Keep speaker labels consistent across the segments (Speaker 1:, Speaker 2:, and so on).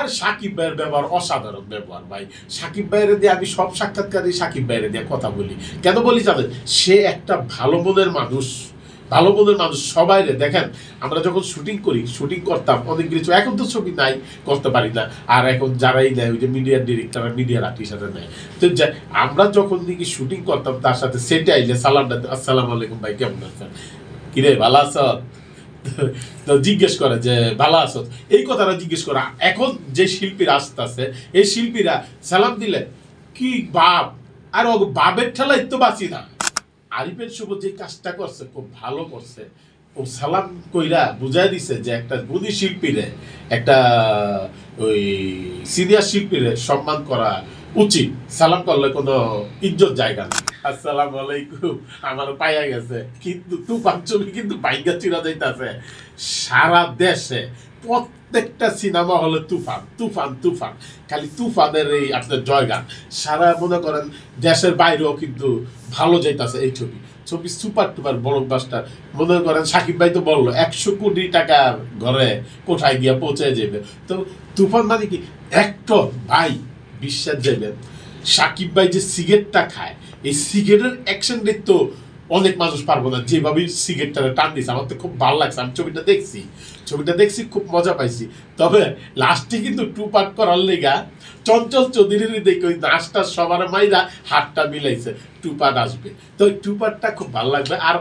Speaker 1: আর সাকিব ভাইয়ের ব্যবহার অসাধারণ ব্যবহার ভাই। সাকিব ভাইয়ের দিয়ে আমি সব সাক্ষাৎকারে সাকিব ভাইয়ের দিয়ে কথা বলি। কেন বলি জানেন? সে একটা ভালো মনের মানুষ, ভালো মনের মানুষ। সবাই দেখেন, আমরা যখন শুটিং করি, শুটিং করতাম অনেক কিছু, এখন তো ছবি নাই, করতে পারি না। আর এখন যারাই নেয়, ওই যে মিডিয়ার ডিরেক্টর, মিডিয়ার আর্টিস্টরা নেয়, তো আমরা যখন নাকি শুটিং করতাম তার সাথে সেটে আইলে সালামটা, আসসালামু আলাইকুম ভাই, কেমন আছেন, কিরে ভালো আছো, তো জিজ্ঞেস করে যে ভালো আছো, এই কথাটা জিজ্ঞেস করা। এখন যে শিল্পীরা আসতেছে, এই শিল্পীরা সালাম দিলে কি বাপ, আর ও বাপের ঠেলাই তো বাঁচি না। আরিফের শুভ যে কাজটা করছে খুব ভালো করছে। ও সালাম কইরা বুঝাই দিছে যে একটা গুণী শিল্পীরে, একটা ওই সিনিয়র শিল্পীরে সম্মান করা উচিত। সালাম করলে কোনো ইজ্জত জায়গা না। আসসালামু আলাইকুম, আমার পাইয়া গেছে। কিন্তু তুফান ছবি কিন্তু বাইঙ্গা চিরা যাইতাছে সারা দেশে। প্রত্যেকটা সিনেমা হলে তুফান তুফান তুফান, খালি তুফানের এই আপনার জয়গান। সারা মনে করেন দেশের বাইরেও কিন্তু ভালো যাইতাছে এই ছবি। ছবি সুপার টুপার ব্লকবাস্টার। মনে করেন সাকিব ভাই তো বললো 100 কোটি টাকার ঘরে কোথায় গিয়া পৌঁছে যাবে। তো তুফান মানে কি একটা ভাই, বিশ্বাস যাবেন, সাকিব ভাই যে সিগারেটটা খায়, এই সিগারেটের অ্যাকশন দেখতে অনেক মানুষ পারবো না, যেভাবে সিগারেটটা টান দিচ্ছে। আমার তো খুব ভালো লাগছে। আমি ছবিটা দেখছি, খুব মজা পাইছি। তবে লাস্টে কিন্তু টু পার্ট করার লেগা চঞ্চল চৌধুরীর দেখে ওই নাচটা সবার মাইরা হাতটা মিলাইছে, টু পার্ট আসবে। তো ওই টু পার্টটা খুব ভালো লাগবে। আর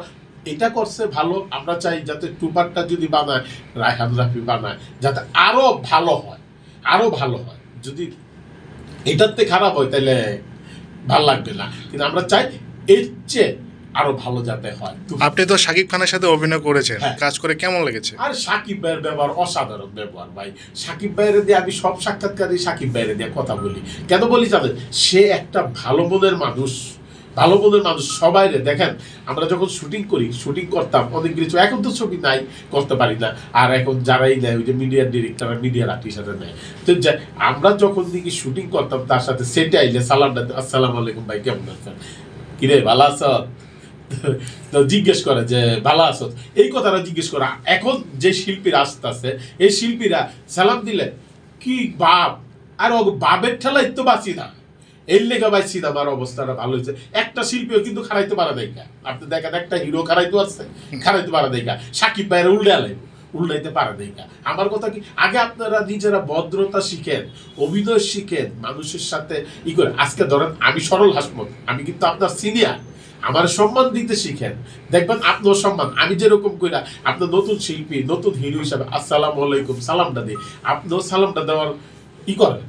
Speaker 1: এটা করছে ভালো। আমরা চাই যাতে টু পার্টটা যদি বানায়, রায়হান রাফি বানায়, যাতে আরো ভালো হয়, আরো ভালো হয়। যদি এটাতে খারাপ হয় তাহলে ভাল লাগবে না। কিন্তু আমরা চাই এর চেয়ে আরো ভালো যাতে হয়।
Speaker 2: আপনি তো শাকিব খানের সাথে অভিনয় করেছেন,
Speaker 1: হ্যাঁ।
Speaker 2: কাজ করে কেমন লেগেছে?
Speaker 1: আর সাকিব ভাইয়ের ব্যবহার অসাধারণ ব্যবহার ভাই। সাকিব ভাইয়ের দিয়ে আমি সব সাক্ষাৎকারে সাকিব ভাইয়ের দিয়ে কথা বলি। কেন বলি জানেন? সে একটা ভালো মনের মানুষ, ভালো মনের মানুষ। সবাই দেখেন, আমরা যখন শুটিং করি, শুটিং করতাম অনেক কিছু, এখন তো ছবি নাই, করতে পারি না। আর এখন যারাই নেয়, ওই যে মিডিয়ার ডিরেক্টর, মিডিয়ার আর্টিস্টরা নেয়, তো আমরা যখন নাকি শুটিং করতাম তার সাথে সেটে আইলে সালামটা, আসসালামু আলাইকুম ভাই, কেমন আছেন, কিরে ভালো আছো, তো জিজ্ঞেস করে যে ভালো আছো, এই কথাটা জিজ্ঞেস করা। এখন যে শিল্পীরা আসতেছে, এই শিল্পীরা সালাম দিলে কি বাপ, আর ও বাপের ঠেলাই তো বাঁচি না। এর লেখা ভাই সিনেমার অবস্থাটা ভালো হয়েছে। একটা শিল্পীও কিন্তু খারাইতে পারে নাই। আপনি দেখেন, একটা হিরো খারাইতে পারছে, খারাইতে পারে নাই। সাকিব ভাইয়ের উল্টাইতে পারে নাই। আমার কথা কি, আগে আপনারা নিজেরা ভদ্রতা শিখেন, অভিনয় শিখেন, মানুষের সাথে ই করে। আজকে ধরেন আমি সরল হাসমত, আমি কিন্তু আপনার সিনিয়র, আমার সম্মান দিতে শিখেন, দেখবেন আপনার সম্মান। আমি যেরকম কইরা আপনার নতুন শিল্পী, নতুন হিরো হিসাবে আসসালামু আলাইকুম সালামটা দিই, আপনিও সালামটা দেওয়ার ই করেন,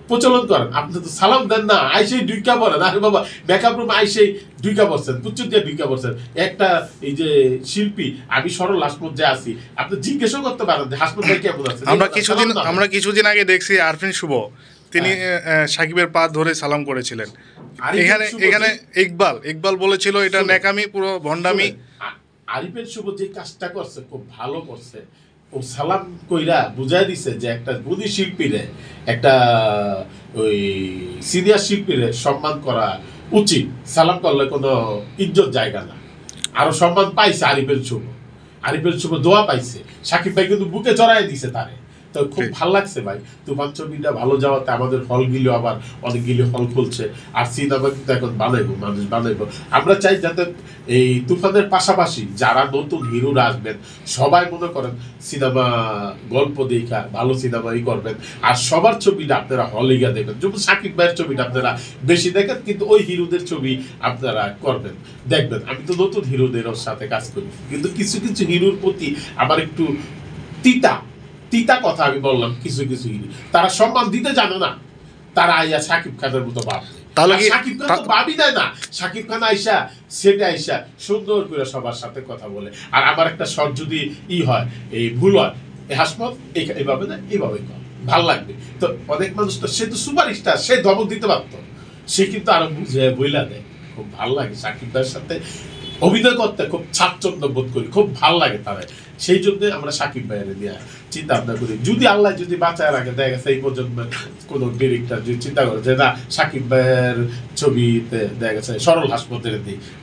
Speaker 1: প্রচলন করেন। আপনি তো সালাম দেন না, আইসেই দুইকা বলেন। আরে বাবা, মেকআপ রুম আইসেই দুইকা বলছেন, প্রচুর দিয়ে দুইকা বলছেন। একটা এই যে শিল্পী, আমি সরল হাসমত যে আছি, আপনি জিজ্ঞেসও করতে পারেন যে হাসমত ভাই কেমন আছে।
Speaker 2: আমরা কিছুদিন আগে দেখছি আরফিন শুভ, তিনি সাকিবের পা ধরে সালাম করেছিলেন। এখানে ইকবাল বলেছিল এটা নেকামি, পুরো ভণ্ডামি।
Speaker 1: আরিফের শুভ যে কাজটা করছে খুব ভালো করছে। ও সালাম কইরা বুঝাই দিছে যে একটা গুণী শিল্পীরে, একটা ওই সিনিয়র শিল্পীরে সম্মান করা উচিত। সালাম করলে কোনো ইজ্জত জায়গা না। আরো সম্মান পাইছে আরিফের শুভ দোয়া পাইছে। সাকিব ভাই কিন্তু বুকে জড়াই দিছে তারে। তো খুব ভালো লাগছে ভাই। তুফান ছবিটা ভালো যাওয়াতে আমাদের হলগুলো আবার অনেকগুলো হল খুলছে। আর সিনেমা কিন্তু এখন মানুষ বানাইবো। আমরা চাই যাতে এই তুফানের পাশাপাশি যারা নতুন হিরোরা আসবেন, সবাই মনে করেন সিনেমা গল্প দেখা ভালো সিনেমাই করবেন। আর সবার ছবিটা আপনারা হলে গিয়ে দেখবেন। যেমন সাকিব ভাইয়ের ছবিটা আপনারা বেশি দেখেন, কিন্তু ওই হিরোদের ছবি আপনারা করবেন, দেখবেন। আমি তো নতুন হিরোদের সাথে কাজ করি, কিন্তু কিছু কিছু হিরোর প্রতি আমার একটু তিতা কথা আমি বললাম। কিছু হিরো তারা সম্মান দিতে জানো না, তারা আইয়া সাকিব খানের মতো ভাববে। তাহলে সাকিব খান তো ভাবি দেয় না। সাকিব খান আইসা সেটা আইসা সুন্দর করে সবার সাথে কথা বলে। আর আমার একটা শট যদি হয়, এই ভুল হয়, এই হাসমত এইভাবে না, এইভাবে কর, ভাল লাগবে। তো অনেক মানুষ তো, সে তো সুপারস্টার, সে ধমক দিতে পারতো, সে কিন্তু আরো বুঝে বইলা দেয়। খুব ভাল লাগে সাকিব ভাইয়ের সাথে অভিনয় করতে, খুব স্বাচ্ছন্দ্য বোধ করি, খুব ভাল লাগে তাদের। সেই জন্য আমরা সাকিব ভাইয়ের নিয়ে চিন্তা ভাবনা করি। যদি আল্লাহ যদি বাঁচায় রাখে, দেখা গেছে এই পর্যন্ত কোন ডিরেক্টর যদি চিন্তা করে যে না, সাকিব ভাইয়ের ছবিতে দেখা গেছে সরল হাসপাতালে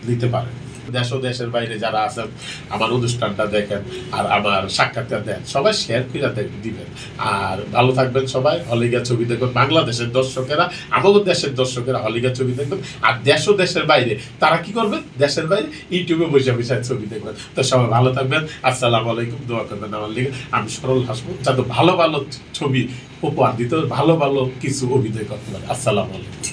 Speaker 1: দিতে পারে। দেশ ও দেশের বাইরে যারা আছেন আমার অনুষ্ঠানটা দেখেন আর আমার সাক্ষাৎকার দেন, সবাই শেয়ার করে দিবেন। আর ভালো থাকবেন সবাই। হলিগা ছবি দেখবেন, বাংলাদেশের দর্শকেরা, আমাদের দেশের দর্শকেরা হলিগা ছবি দেখবেন। আর দেশ ও দেশের বাইরে তারা কি করবেন, দেশের বাইরে ইউটিউবে বসে বসে ছবি দেখবেন। তো সবাই ভালো থাকবেন। আসসালামু আলাইকুম। দোয়া করবেন আমার লিগে, আমি সরল হাসবো, যাতে ভালো ভালো ছবি উপহার দিতে, ভালো ভালো কিছু অভিনয় করতে পারে। আসসালামু আলাইকুম।